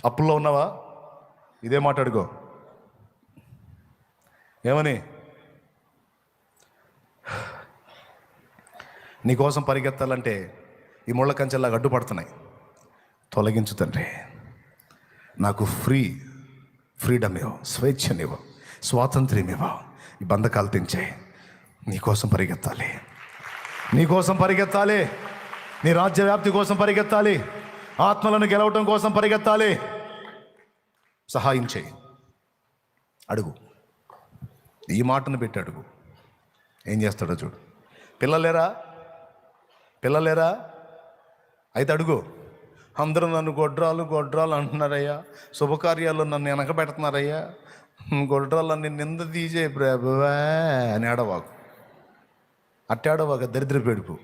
అప్పుల్లో ఉన్నావా? ఇదే మాట్లాడుకో. ఏమని? నీకోసం పరిగెత్తాలంటే ఈ ముళ్ళ కంచెల్లాగా అడ్డుపడుతున్నాయి. తొలగించు తండ్రి. నాకు ఫ్రీడమ్ ఇవ్వ, స్వేచ్ఛనివ్వ, స్వాతంత్ర్యం ఇవ్వ. ఈ బంధకాలు తెంచే. నీకోసం పరిగెత్తాలి, నీకోసం పరిగెత్తాలి, నీ రాజ్య వ్యాప్తి కోసం పరిగెత్తాలి, ఆత్మలను గెలవటం కోసం పరిగెత్తాలి. సహాయం చేయి. అడుగు. ఈ మాటను పెట్టి అడుగు. ఏం చేస్తాడో చూడు. పిల్లలేరా? అయితే అడుగు. అందరూ నన్ను గొడ్రాలు అంటున్నారయ్యా, శుభకార్యాల్లో నన్ను వెనకబెడుతున్నారయ్యా, గొడ్రాలన్నీ నింద తీసే ప్రభువా అని అట్టేడవాకు. దరిద్ర పెడుపు.